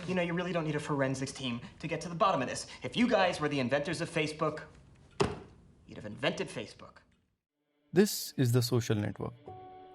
You know, you really don't need a forensics team to get to the bottom of this. If you guys were the inventors of Facebook, you'd have invented Facebook. This is The Social Network,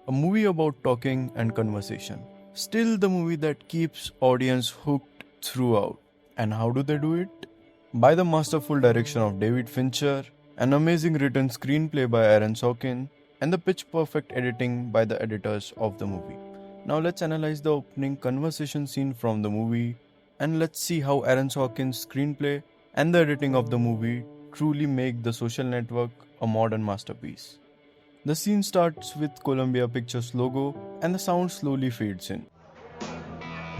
a movie about talking and conversation. Still the movie that keeps audience hooked throughout. And how do they do it? By the masterful direction of David Fincher, an amazing written screenplay by Aaron Sorkin, and the pitch-perfect editing by the editors of the movie. Now let's analyze the opening conversation scene from the movie, and let's see how Aaron Sorkin's screenplay and the editing of the movie truly make The Social Network a modern masterpiece. The scene starts with Columbia Pictures logo and the sound slowly fades in.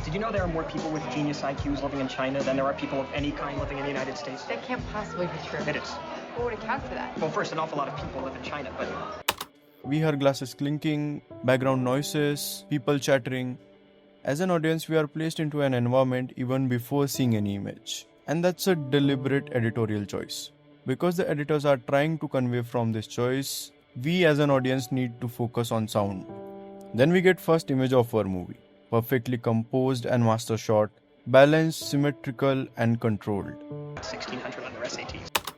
Did you know there are more people with genius IQs living in China than there are people of any kind living in the United States? That can't possibly be true. It is. What would account for that? Well, first, an awful lot of people live in China, but... We hear glasses clinking, background noises, people chattering. As an audience, we are placed into an environment even before seeing any image. And that's a deliberate editorial choice. Because the editors are trying to convey from this choice, we as an audience need to focus on sound. Then we get first image of our movie. Perfectly composed and master shot, balanced, symmetrical and controlled. 1600 on their SATs.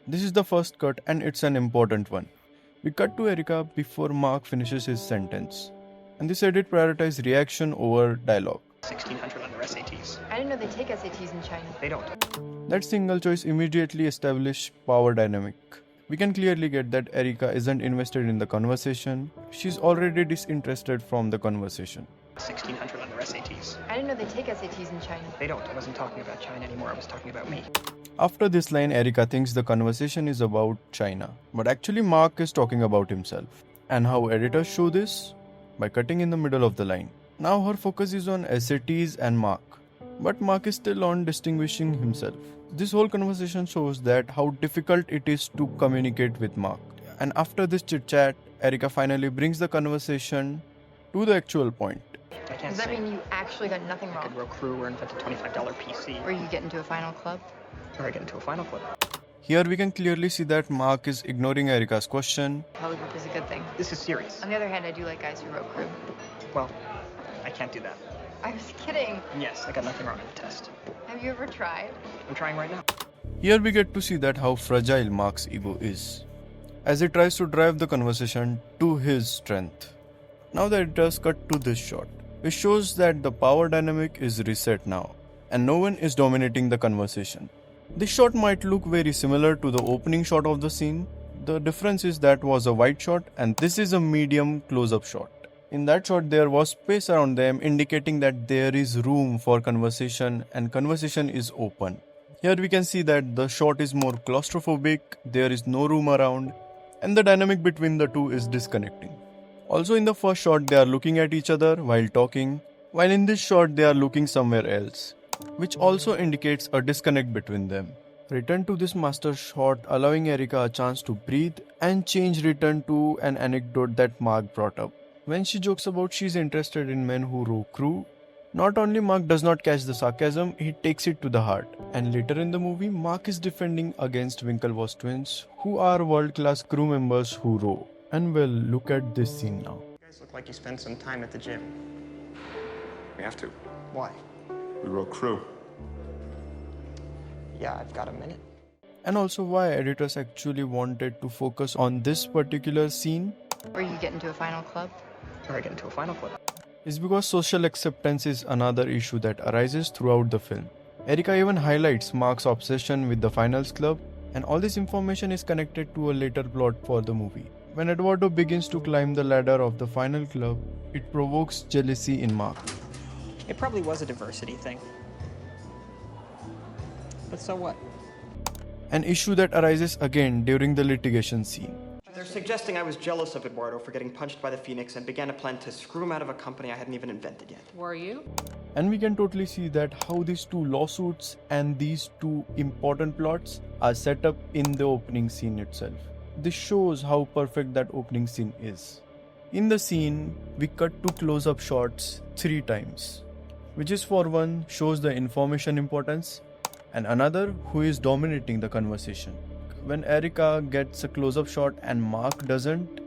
This is the first cut and it's an important one. We cut to Erica before Mark finishes his sentence. And this edit prioritizes reaction over dialogue. 1600 on their SATs. I didn't know they take SATs in China. They don't. That single choice immediately established power dynamic. We can clearly get that Erica isn't invested in the conversation. She's already disinterested from the conversation. 1600 on their SATs. I didn't know they take SATs in China. They don't. I wasn't talking about China anymore. I was talking about me. After this line, Erica thinks the conversation is about China. But actually Mark is talking about himself. And how editors show this? By cutting in the middle of the line. Now her focus is on SATs and Mark. But Mark is still on distinguishing himself. This whole conversation shows that how difficult it is to communicate with Mark. And after this chit chat, Erica finally brings the conversation to the actual point. I can't Does that say. mean you actually got nothing I wrong? could row crew or invent a $25 PC. Or you get into a final club? Or I get into a final club. Here we can clearly see that Mark is ignoring Erica's question. Polygraph is a good thing. This is serious. On the other hand, I do like guys who rope crew. Well, I can't do that. I was kidding. And yes, I got nothing wrong on the test. Have you ever tried? I'm trying right now. Here we get to see that how fragile Mark's ego is, as he tries to drive the conversation to his strength. Now the editors cut to this shot, which shows that the power dynamic is reset now, and no one is dominating the conversation. This shot might look very similar to the opening shot of the scene. The difference is that was a wide shot and this is a medium close-up shot. In that shot there was space around them indicating that there is room for conversation and conversation is open. Here we can see that the shot is more claustrophobic, there is no room around, and the dynamic between the two is disconnecting. Also in the first shot they are looking at each other while talking, while in this shot they are looking somewhere else, which also indicates a disconnect between them. Return to this master shot allowing Erica a chance to breathe and change return to an anecdote that Mark brought up. When she jokes about she's interested in men who row crew, not only Mark does not catch the sarcasm, he takes it to the heart. And later in the movie, Mark is defending against Winklevoss twins, who are world-class crew members who row. And well, look at this scene now. You guys look like you spend some time at the gym. We have to. Why? We row crew. Yeah, I've got a minute. And also why editors actually wanted to focus on this particular scene Or you get into a final club? Or I get into a final club. is because social acceptance is another issue that arises throughout the film. Erica even highlights Mark's obsession with the finals club, and all this information is connected to a later plot for the movie. When Eduardo begins to climb the ladder of the final club, it provokes jealousy in Mark. It probably was a diversity thing. But so what? An issue that arises again during the litigation scene. They're suggesting I was jealous of Eduardo for getting punched by the Phoenix and began a plan to screw him out of a company I hadn't even invented yet. Were you? And we can totally see that how these two lawsuits and these two important plots are set up in the opening scene itself. This shows how perfect that opening scene is. In the scene, we cut to close-up shots 3 times, which is for one shows the information importance, and another who is dominating the conversation. When Erica gets a close-up shot and Mark doesn't,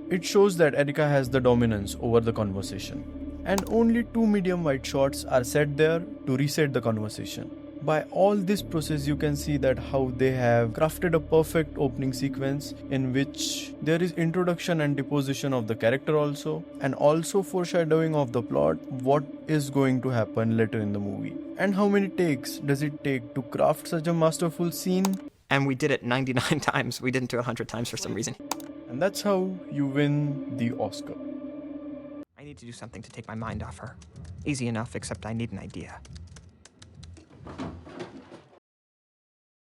it shows that Erica has the dominance over the conversation. and only 2 medium wide shots are set there to reset the conversation. By all this process, you can see that how they have crafted a perfect opening sequence in which there is introduction and deposition of the character also, and also foreshadowing of the plot, what is going to happen later in the movie. And how many takes does it take to craft such a masterful scene? And we did it 99 times. We didn't do it 100 times for some reason. And that's how you win the Oscar. I need to do something to take my mind off her. Easy enough, except I need an idea.